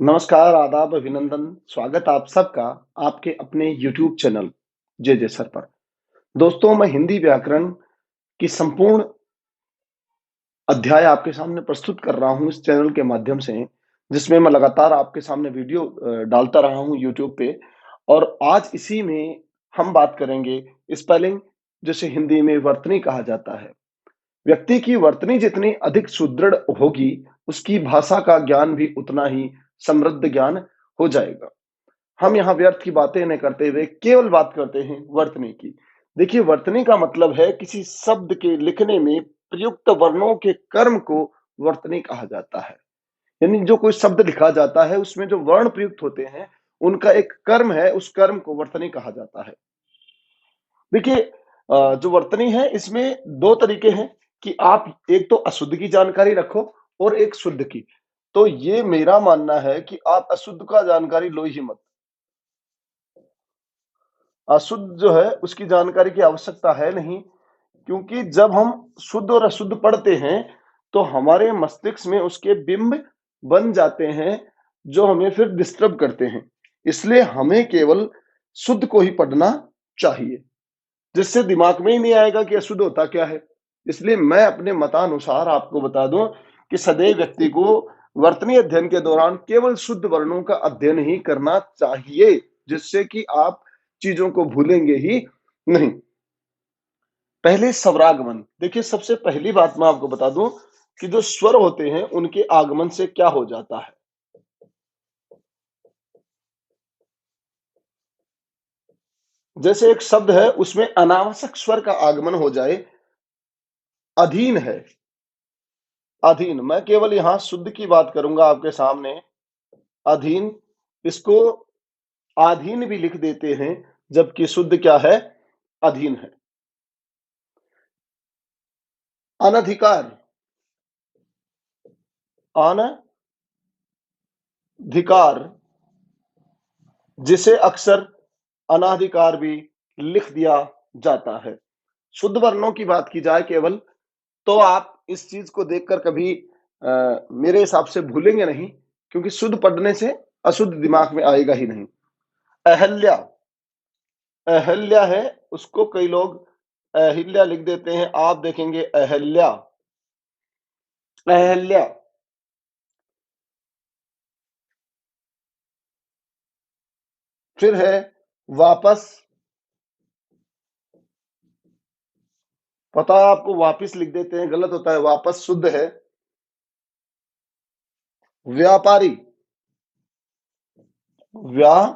नमस्कार, आदाब, अभिनंदन, स्वागत आप सबका आपके अपने यूट्यूब चैनल जे सर पर। दोस्तों, मैं हिंदी व्याकरण की संपूर्ण अध्याय आपके सामने प्रस्तुत कर रहा हूँ इस चैनल के माध्यम से, जिसमें मैं लगातार आपके सामने वीडियो डालता रहा हूँ यूट्यूब पे। और आज इसी में हम बात करेंगे स्पेलिंग, जिसे हिंदी में वर्तनी कहा जाता है। व्यक्ति की वर्तनी जितनी अधिक सुदृढ़ होगी, उसकी भाषा का ज्ञान भी उतना ही समृद्ध ज्ञान हो जाएगा। हम यहाँ व्यर्थ की बातें नहीं करते हुए केवल बात करते हैं वर्तनी की। देखिए, वर्तनी का मतलब है किसी शब्द के लिखने में प्रयुक्त वर्णों के कर्म को वर्तनी कहा जाता है। यानी जो कोई शब्द लिखा जाता है, उसमें जो वर्ण प्रयुक्त होते हैं, उनका एक कर्म है, उस कर्म को वर्तनी कहा जाता है। देखिए, जो वर्तनी है इसमें 2 तरीके हैं कि आप एक तो अशुद्ध की जानकारी रखो और एक शुद्ध की। तो ये मेरा मानना है कि आप अशुद्ध का जानकारी लो ही मत। अशुद्ध जो है उसकी जानकारी की आवश्यकता है नहीं, क्योंकि जब हम शुद्ध और अशुद्ध पढ़ते हैं, तो हमारे मस्तिष्क में उसके बिंब बन जाते हैं, जो हमें फिर डिस्टर्ब करते हैं। इसलिए हमें केवल शुद्ध को ही पढ़ना चाहिए, जिससे दिमाग में ही नहीं आएगा कि अशुद्ध होता क्या है। इसलिए मैं अपने मतानुसार आपको बता दूं कि सदैव व्यक्ति को वर्तनी अध्ययन के दौरान केवल शुद्ध वर्णों का अध्ययन ही करना चाहिए, जिससे कि आप चीजों को भूलेंगे ही नहीं। पहले स्वरागमन। देखिए, सबसे पहली बात मैं आपको बता दूं कि जो स्वर होते हैं उनके आगमन से क्या हो जाता है। जैसे एक शब्द है, उसमें अनावश्यक स्वर का आगमन हो जाए, अधीन है। अधीन, मैं केवल यहां शुद्ध की बात करूंगा आपके सामने। अधीन, इसको आधीन भी लिख देते हैं, जबकि शुद्ध क्या है? अधीन है। अनधिकार, अनधिकार, जिसे अक्सर अनाधिकार भी लिख दिया जाता है। शुद्ध वर्णों की बात की जाए केवल, तो आप इस चीज को देखकर कभी मेरे हिसाब से भूलेंगे नहीं, क्योंकि शुद्ध पढ़ने से अशुद्ध दिमाग में आएगा ही नहीं। अहल्या, अहल्या है, उसको कई लोग अहिल्या लिख देते हैं, आप देखेंगे अहल्या। अहल्या, फिर है वापस। पता है आपको, वापिस लिख देते हैं, गलत होता है, वापस शुद्ध है। व्यापारी, व्यापारी।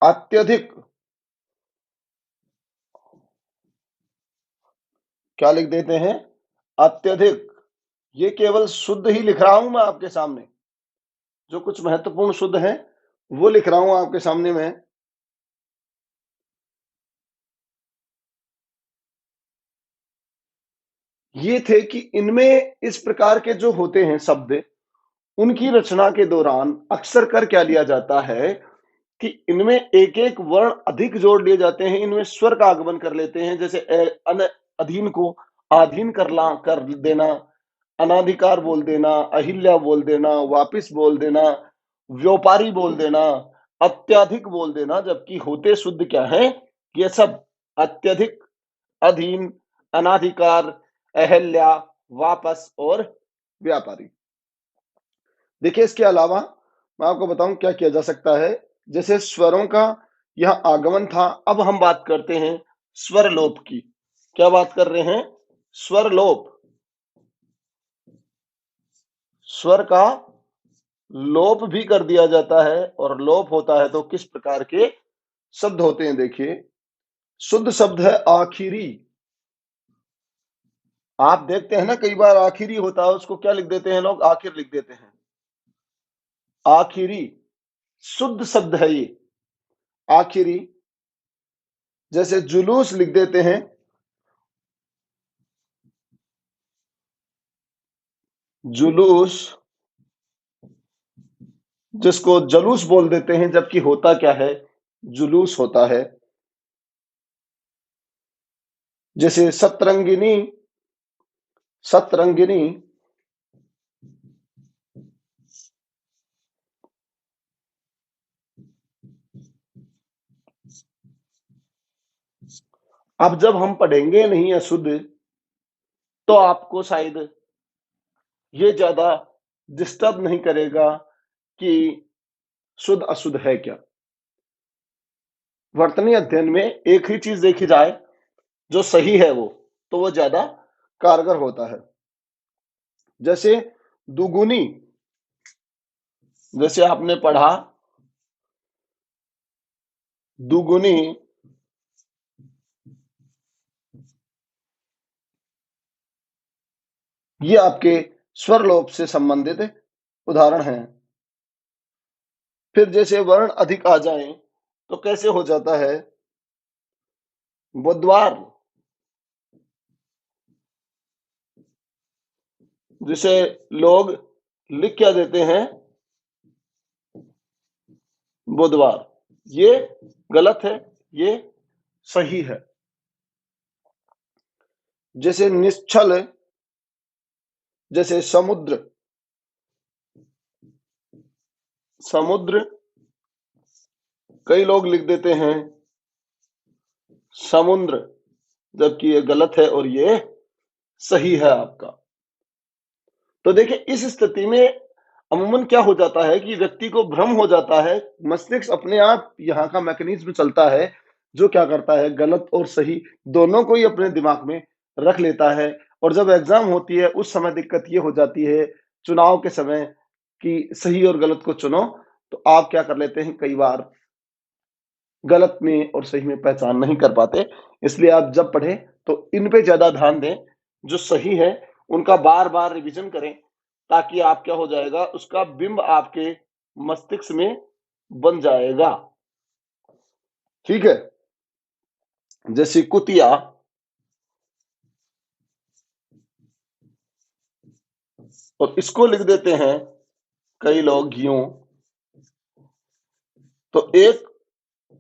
अत्यधिक, क्या लिख देते हैं? अत्यधिक। ये केवल शुद्ध ही लिख रहा हूं मैं आपके सामने, जो कुछ महत्वपूर्ण शुद्ध है वो लिख रहा हूं आपके सामने मैं। ये थे कि इनमें इस प्रकार के जो होते हैं शब्द, उनकी रचना के दौरान अक्सर कर क्या लिया जाता है कि इनमें एक-एक वर्ण अधिक जोड़ लिए जाते हैं, इनमें स्वर का आगमन कर लेते हैं। जैसे अधीन को आधीन कर देना, अनाधिकार बोल देना, अहिल्या बोल देना, वापिस बोल देना, व्यापारी बोल देना, अत्यधिक बोल देना, जबकि होते शुद्ध क्या है? ये सब अत्यधिक, अधीन, अनाधिकार, अहिल्या, वापस और व्यापारी। देखिए, इसके अलावा मैं आपको बताऊं क्या किया जा सकता है। जैसे स्वरों का यह आगमन था, अब हम बात करते हैं स्वर लोप की। क्या बात कर रहे हैं? स्वर लोप। स्वर का लोप भी कर दिया जाता है, और लोप होता है तो किस प्रकार के शब्द होते हैं? देखिए, शुद्ध शब्द है आखिरी। आप देखते हैं ना, कई बार आखिरी होता है, उसको क्या लिख देते हैं लोग? आखिर लिख देते हैं। आखिरी शुद्ध शब्द है ये, आखिरी। जैसे जुलूस लिख देते हैं, जुलूस, जिसको जलूस बोल देते हैं, जबकि होता क्या है? जुलूस होता है। जैसे सतरंगिनी, सतरंगिणी अब जब हम पढ़ेंगे नहीं अशुद्ध तो आपको शायद ये ज्यादा डिस्टर्ब नहीं करेगा कि शुद्ध अशुद्ध है क्या। वर्तनी अध्ययन में एक ही चीज देखी जाए जो सही है वो वो ज्यादा कारगर होता है। जैसे दुगुनी, जैसे आपने पढ़ा दुगुनी ये आपके स्वर लोप से संबंधित उदाहरण है। फिर जैसे वर्ण अधिक आ जाएं तो कैसे हो जाता है बुधवार, जिसे लोग लिख क्या देते हैं बुधवार, ये गलत है, ये सही है। जैसे निश्चल, जैसे समुद्र, समुद्र कई लोग लिख देते हैं समुद्र, जबकि ये गलत है और ये सही है आपका। तो देखिए इस स्थिति में अमूमन क्या हो जाता है कि व्यक्ति को भ्रम हो जाता है, मस्तिष्क अपने आप यहाँ का मैकेनिज्म चलता है जो क्या करता है गलत और सही दोनों को ही अपने दिमाग में रख लेता है। और जब एग्जाम होती है उस समय दिक्कत ये हो जाती है चुनाव के समय कि सही और गलत को चुनो, तो आप क्या कर लेते हैं कई बार गलत में और सही में पहचान नहीं कर पाते। इसलिए आप जब पढ़े तो इन पे ज्यादा ध्यान दें, जो सही है उनका बार बार रिवीजन करें ताकि आप क्या हो जाएगा उसका बिंब आपके मस्तिष्क में बन जाएगा। ठीक है, जैसे कुतिया, और इसको लिख देते हैं कई लोग यूं, तो एक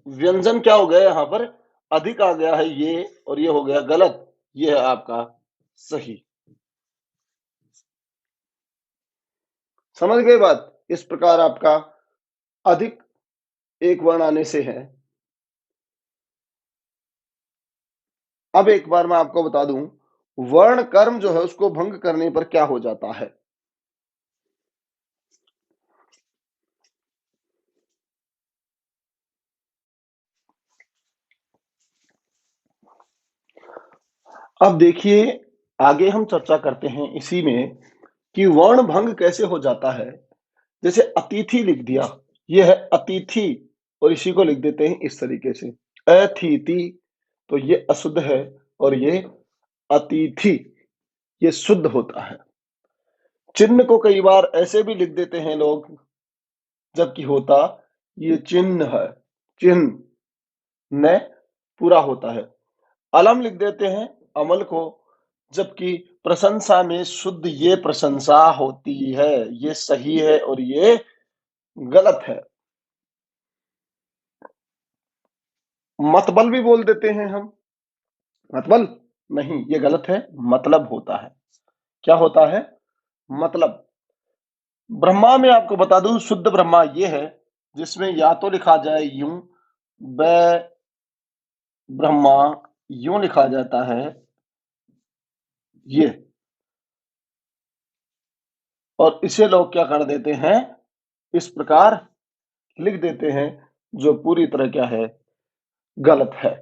व्यंजन क्या हो गया यहां पर अधिक आ गया है ये, और ये हो गया गलत, ये है आपका सही। समझ गए बात? इस प्रकार आपका अधिक एक वर्ण आने से है। अब एक बार मैं आपको बता दूं वर्ण कर्म जो है उसको भंग करने पर क्या हो जाता है। अब देखिए आगे हम चर्चा करते हैं इसी में कि वर्ण भंग कैसे हो जाता है। जैसे अतिथि लिख दिया, यह है अतिथि, और इसी को लिख देते हैं इस तरीके से अतिथि, तो ये अशुद्ध है और ये अतिथि, ये शुद्ध होता है। चिन्ह को कई बार ऐसे भी लिख देते हैं लोग, जबकि होता ये चिन्ह है, चिन्ह न पूरा होता है। अलम लिख देते हैं अमल को, जबकि प्रशंसा में शुद्ध ये प्रशंसा होती है, ये सही है और ये गलत है। मतबल भी बोल देते हैं हम, मतबल नहीं, ये गलत है, मतलब होता है। क्या होता है? मतलब। ब्रह्मा में आपको बता दूं शुद्ध ब्रह्मा ये है जिसमें या तो लिखा जाए यूं ब ब्रह्मा, यूं लिखा जाता है ये, और इसे लोग क्या कर देते हैं इस प्रकार लिख देते हैं, जो पूरी तरह क्या है गलत है।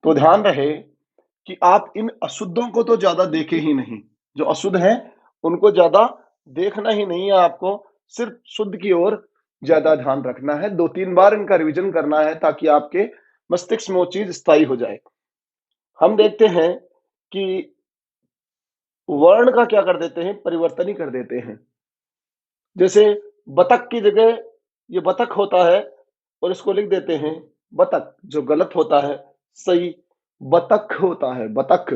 तो ध्यान रहे कि आप इन अशुद्धों को तो ज्यादा देखे ही नहीं, जो अशुद्ध हैं उनको ज्यादा देखना ही नहीं है आपको, सिर्फ शुद्ध की ओर ज्यादा ध्यान रखना है। 2-3 बार इनका रिवीजन करना है ताकि आपके मस्तिष्क में वो चीज स्थायी हो जाए। हम देखते हैं कि वर्ण का क्या कर देते हैं परिवर्तन ही कर देते हैं। जैसे बतख की जगह ये बतख होता है और इसको लिख देते हैं बतख, जो गलत होता है, सही बतख होता है, बतख।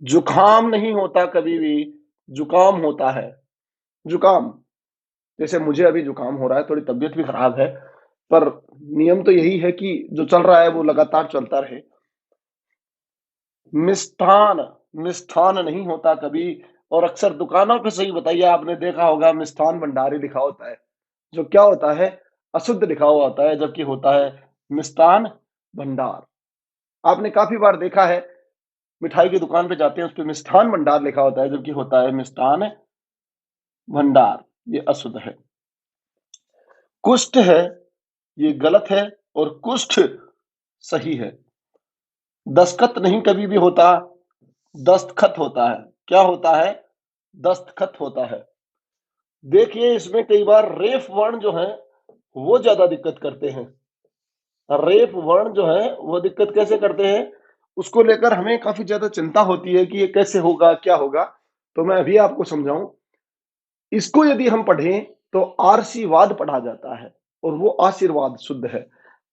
जुकाम नहीं होता कभी भी, जुकाम होता है, जुकाम। जैसे मुझे अभी जुकाम हो रहा है, थोड़ी तबीयत भी खराब है, पर नियम तो यही है कि जो चल रहा है वो लगातार चलता रहे। मिष्ठान, मिष्ठान नहीं होता कभी। और अक्सर दुकानों पे सही बताइए, आपने देखा होगा मिष्ठान भंडार ही लिखा होता है, जो क्या होता है, अशुद्ध लिखा हुआ होता है, जबकि होता है मिष्ठान भंडार। आपने काफी बार देखा है, मिठाई की दुकान पे जाते हैं, उस पे मिष्ठान भंडार लिखा होता है, जबकि होता है मिष्ठान भंडार। ये अशुद्ध है। कुष्ठ है, ये गलत है, और कुष्ठ सही है। दस्तखत नहीं कभी भी होता, दस्तखत होता है। क्या होता है? दस्तखत होता है। देखिए, इसमें कई बार रेफ वर्ण जो है वो ज्यादा दिक्कत करते हैं। रेफ वर्ण जो है वो दिक्कत कैसे करते हैं, उसको लेकर हमें काफी ज्यादा चिंता होती है कि ये कैसे होगा, क्या होगा। तो मैं अभी आपको समझाऊं। इसको यदि हम पढ़ें तो आरसीवाद पढ़ा जाता है, और वो आशीर्वाद शुद्ध है।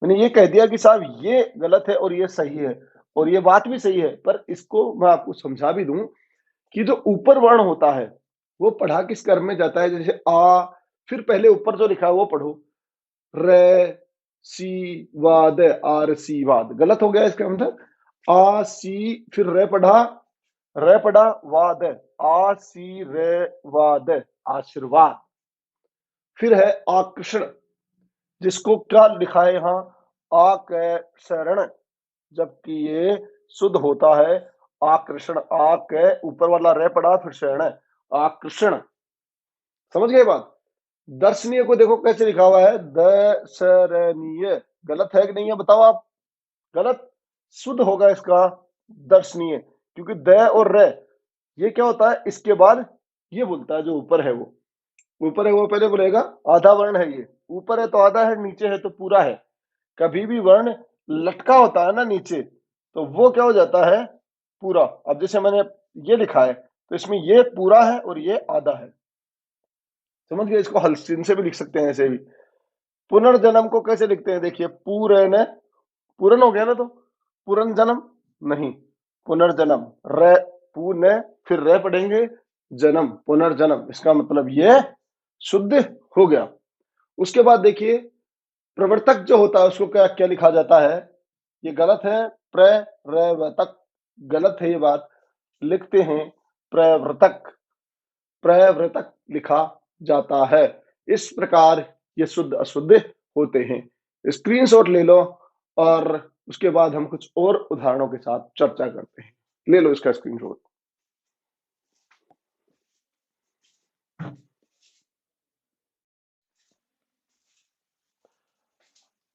मैंने ये कह दिया कि साहब ये गलत है और ये सही है, और ये बात भी सही है, पर इसको मैं आपको समझा भी दूं कि जो ऊपर वर्ण होता है वो पढ़ा किस क्रम में जाता है। जैसे आ, फिर पहले ऊपर जो लिखा है वो पढ़ो, रे सी वाद, आर सी वाद। गलत हो गया इसका मतलब। आ सी, फिर रे पढ़ा, रे पढ़ा, वाद, आ सी रे वाद, आशीर्वाद। फिर है आकर्षण, जिसको क्या लिखा है यहाँ, आकर्षण, जबकि ये शुद्ध होता है आकर्षण। आक ऊपर वाला रे पड़ा, फिर शरण, आकर्षण। समझ गए बात? दर्शनीय को देखो कैसे लिखा हुआ है, दर्शनीय। गलत है कि नहीं है, बताओ आप। गलत। शुद्ध होगा इसका दर्शनीय, क्योंकि द और र ये क्या होता है, इसके बाद ये बोलता है जो ऊपर है वो। ऊपर है वो पहले बोलेगा, आधा वर्ण है ये। ऊपर है तो आधा है, नीचे है तो पूरा है। कभी भी वर्ण लटका होता है ना नीचे, तो वो क्या हो जाता है, पूरा। अब जैसे मैंने ये लिखा है, तो इसमें ये पूरा है और ये आधा है। समझ गए? इसको हलसिन से भी लिख सकते हैं, ऐसे भी। पुनर्जन्म को कैसे लिखते हैं, देखिए, पूर्ण, पूर्ण हो गया ना, तो पुनर्जन्म नहीं, पुनर्जन्म। र, पुण्य, फिर रे पढ़ेंगे, जन्म, पुनर्जन्म। इसका मतलब ये शुद्ध हो गया। उसके बाद देखिए, प्रवर्तक जो होता है उसको क्या क्या लिखा जाता है, ये गलत है। प्रवर्तक, गलत है ये बात। लिखते हैं प्रवर्तक, प्रवर्तक लिखा जाता है। इस प्रकार ये शुद्ध अशुद्ध होते हैं। स्क्रीनशॉट ले लो, और उसके बाद हम कुछ और उदाहरणों के साथ चर्चा करते हैं। ले लो इसका स्क्रीनशॉट।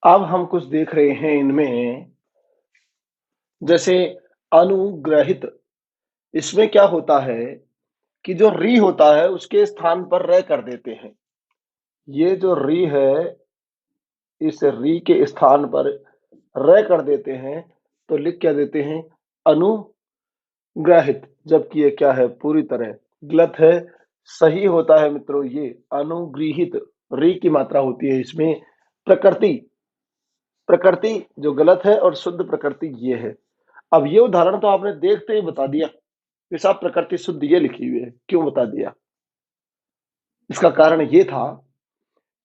अब हम कुछ देख रहे हैं इनमें, जैसे अनुग्रहित। इसमें क्या होता है कि जो री होता है उसके स्थान पर रे कर देते हैं। ये जो री है, इस री के स्थान पर रे कर देते हैं, तो लिख क्या देते हैं, अनुग्रहित। जबकि ये क्या है, पूरी तरह गलत है। सही होता है मित्रों ये अनुगृहित। री की मात्रा होती है इसमें प्रकृति, प्रकृति जो गलत है, और शुद्ध प्रकृति ये है। अब ये उदाहरण तो आपने देखते ही बता दिया कि साहब प्रकृति शुद्ध ये लिखी हुई है। क्यों बता दिया? इसका कारण ये था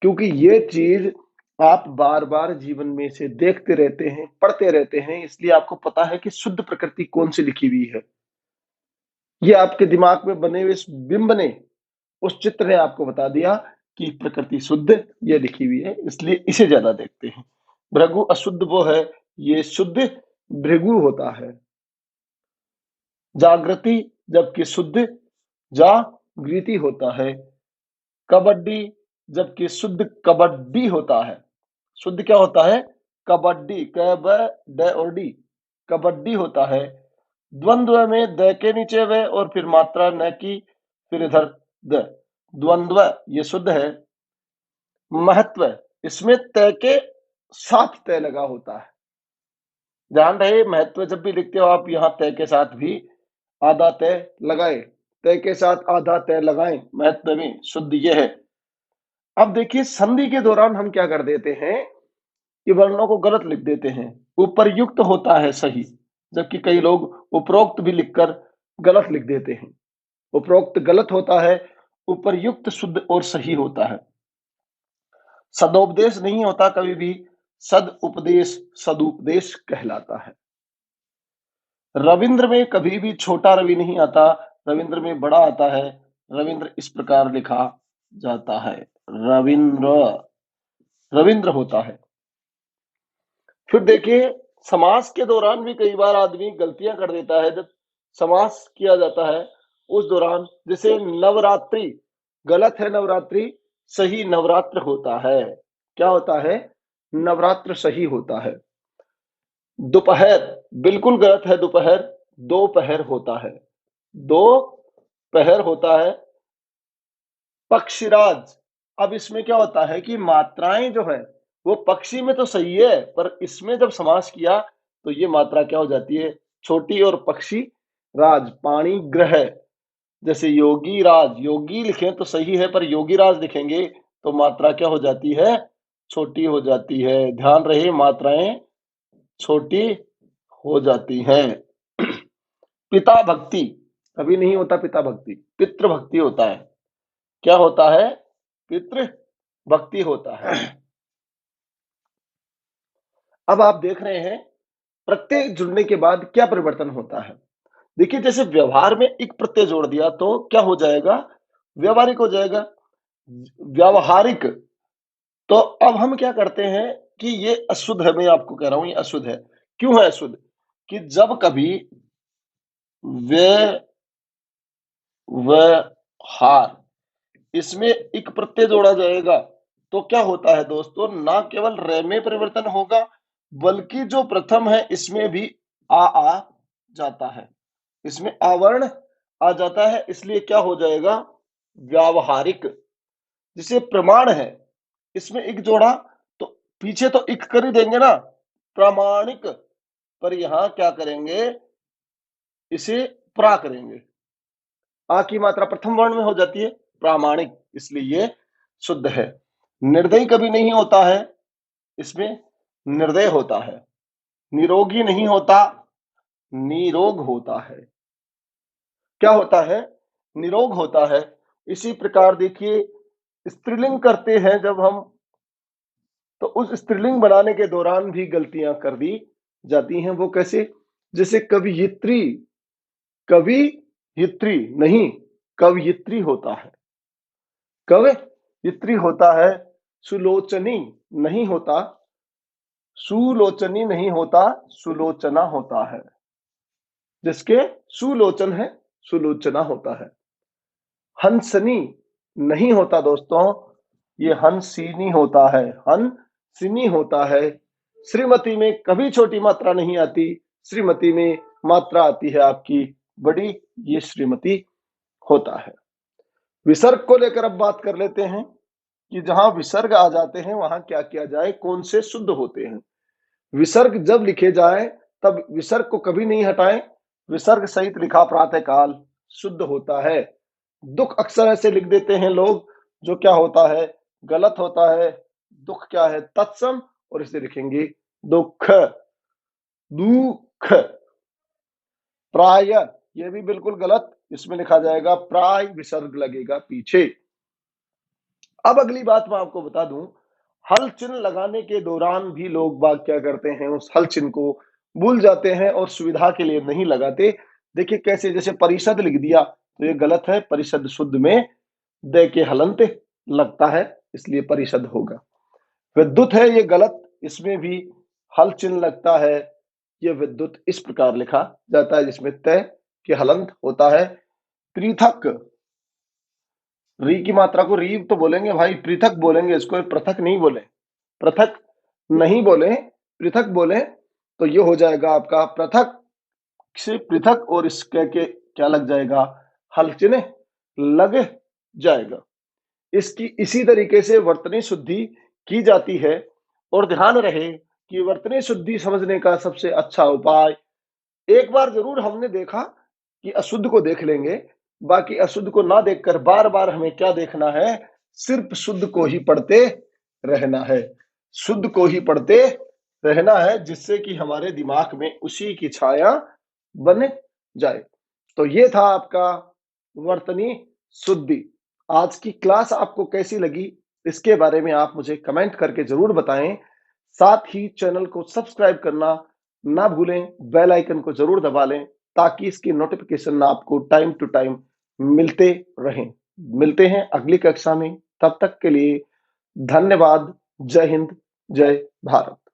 क्योंकि ये चीज आप बार बार जीवन में से देखते रहते हैं, पढ़ते रहते हैं, इसलिए आपको पता है कि शुद्ध प्रकृति कौन सी लिखी हुई है। ये आपके दिमाग में बने हुए इस बिंब ने, उस चित्र ने आपको बता दिया कि प्रकृति शुद्ध ये लिखी हुई है, इसलिए इसे ज्यादा देखते हैं। भृगु अशुद्ध वो है, ये शुद्ध भृगु होता है। जागृति, जबकि शुद्ध जागृति होता है। कबड्डी, जबकि शुद्ध कबड्डी होता है। शुद्ध क्या होता है, कबड्डी, ड और डी, कबड्डी होता है। द्वंद्व में द के नीचे व और फिर मात्रा न की, फिर इधर द, द्वंद्व ये शुद्ध है। महत्व, इसमें तय के साथ तय लगा होता है। ध्यान रहे, महत्व जब भी लिखते हो आप, यहाँ तय के साथ भी आधा तय लगाए, तय के साथ आधा तय लगाएं, महत्व में शुद्ध ये है। अब देखिए, संधि के दौरान हम क्या कर देते हैं कि वर्णों को गलत लिख देते हैं। उपर्युक्त होता है सही, जबकि कई लोग उपरोक्त भी लिखकर गलत लिख देते हैं। उपरोक्त गलत होता है, उपर्युक्त शुद्ध और सही होता है। सदोपदेश नहीं होता कभी भी, सद उपदेश, सदुपदेश कहलाता है। रविंद्र में कभी भी छोटा रवि नहीं आता, रविंद्र में बड़ा आता है। रविंद्र इस प्रकार लिखा जाता है, रविंद्र, रविंद्र होता है। फिर देखिए, समास के दौरान भी कई बार आदमी गलतियां कर देता है। जब समास किया जाता है उस दौरान, जैसे नवरात्रि, गलत है नवरात्रि, सही नवरात्र होता है। क्या होता है? नवरात्र सही होता है। दोपहर बिल्कुल गलत है, दोपहर दोपहर होता है, दोपहर होता है। पक्षीराज, अब इसमें क्या होता है कि मात्राएं जो है वो पक्षी में तो सही है, पर इसमें जब समास किया तो ये मात्रा क्या हो जाती है? छोटी। और पक्षी राज, पाणी ग्रह, जैसे योगी राज, योगी लिखें तो सही है, पर योगी राज लिखेंगे तो मात्रा क्या हो जाती है? छोटी हो जाती है। ध्यान रहे, मात्राएं छोटी हो जाती हैं। पिता भक्ति, कभी नहीं होता पिता भक्ति, पितृ भक्ति होता है। क्या होता है? पितृ भक्ति होता है। अब आप देख रहे हैं प्रत्यय जुड़ने के बाद क्या परिवर्तन होता है। देखिए, जैसे व्यवहार में एक प्रत्यय जोड़ दिया तो क्या हो जाएगा? व्यवहारिक हो जाएगा, व्यावहारिक। तो अब हम क्या करते हैं कि ये अशुद्ध है, मैं आपको कह रहा हूं ये अशुद्ध है। क्यों है अशुद्ध? कि जब कभी व्यवहार, इसमें एक प्रत्यय जोड़ा जाएगा तो क्या होता है दोस्तों? ना केवल रे में परिवर्तन होगा, बल्कि जो प्रथम है इसमें भी आ जाता है, इसमें आवर्ण आ जाता है, इसलिए क्या हो जाएगा? व्यावहारिक। जिसे प्रमाण है, इसमें एक जोड़ा तो पीछे तो इक कर ही देंगे ना, प्रामाणिक, पर यहां क्या करेंगे? इसे प्रा करेंगे। आ की मात्रा प्रथम वर्ण में हो जाती है, प्रामाणिक, इसलिए ये शुद्ध है। निर्दयी कभी नहीं होता है, इसमें निर्दय होता है। निरोगी नहीं होता, निरोग होता है। क्या होता है? निरोग होता है। इसी प्रकार देखिए, स्त्रीलिंग करते हैं जब हम, तो उस स्त्रीलिंग बनाने के दौरान भी गलतियां कर दी जाती हैं। वो कैसे? जैसे कवियित्री, कवियित्री नहीं, कवयित्री होता है, कवयित्री होता है। सुलोचनी नहीं होता, सुलोचनी नहीं होता, सुलोचना होता है। जिसके सुलोचन है, सुलोचना होता है। हंसनी नहीं होता दोस्तों, ये हंसिनी होता है, हंसिनी होता है। श्रीमती में कभी छोटी मात्रा नहीं आती, श्रीमती में मात्रा आती है आपकी बड़ी, ये श्रीमती होता है। विसर्ग को लेकर अब बात कर लेते हैं कि जहां विसर्ग आ जाते हैं वहां क्या किया जाए, कौन से शुद्ध होते हैं। विसर्ग जब लिखे जाए तब विसर्ग को कभी नहीं हटाएं। विसर्ग सहित लिखा प्रातःकाल शुद्ध होता है। दुख अक्सर ऐसे लिख देते हैं लोग, जो क्या होता है? गलत होता है। दुख क्या है? तत्सम, और इसे लिखेंगे दुख, दुख। प्राय, ये भी बिल्कुल गलत, इसमें लिखा जाएगा प्राय, विसर्ग लगेगा पीछे। अब अगली बात मैं आपको बता दूं, हल चिन्ह लगाने के दौरान भी लोग बाग क्या करते हैं? उस हल चिन्ह को भूल जाते हैं और सुविधा के लिए नहीं लगाते। देखिए कैसे, जैसे परिषद लिख दिया तो ये गलत है, परिषद शुद्ध में द के हलंत लगता है, इसलिए परिषद होगा। विद्युत है, ये गलत, इसमें भी हल चिन्ह लगता है, ये विद्युत इस प्रकार लिखा जाता है जिसमें तय के हलंत होता है। पृथक, री की मात्रा को री तो बोलेंगे भाई, पृथक बोलेंगे इसको, पृथक नहीं बोले, पृथक नहीं बोले, पृथक बोले तो ये हो जाएगा आपका पृथक से पृथक, और इसके के क्या लग जाएगा? हल चिन्ह लग जाएगा। इसकी इसी तरीके से वर्तनी शुद्धि की जाती है। और ध्यान रहे कि वर्तनी शुद्धि समझने का सबसे अच्छा उपाय, एक बार जरूर हमने देखा कि अशुद्ध को देख लेंगे, बाकी अशुद्ध को ना देखकर बार बार हमें क्या देखना है? सिर्फ शुद्ध को ही पढ़ते रहना है, शुद्ध को ही पढ़ते रहना है, जिससे कि हमारे दिमाग में उसी की छाया बन जाए। तो ये था आपका वर्तनी शुद्धि। आज की क्लास आपको कैसी लगी, इसके बारे में आप मुझे कमेंट करके जरूर बताएं। साथ ही चैनल को सब्सक्राइब करना ना भूलें, बेल आइकन को जरूर दबा लें, ताकि इसकी नोटिफ़िकेशन आपको टाइम टू टाइम मिलते रहें। मिलते हैं अगली कक्षा में, तब तक के लिए धन्यवाद। जय हिंद, जय भारत।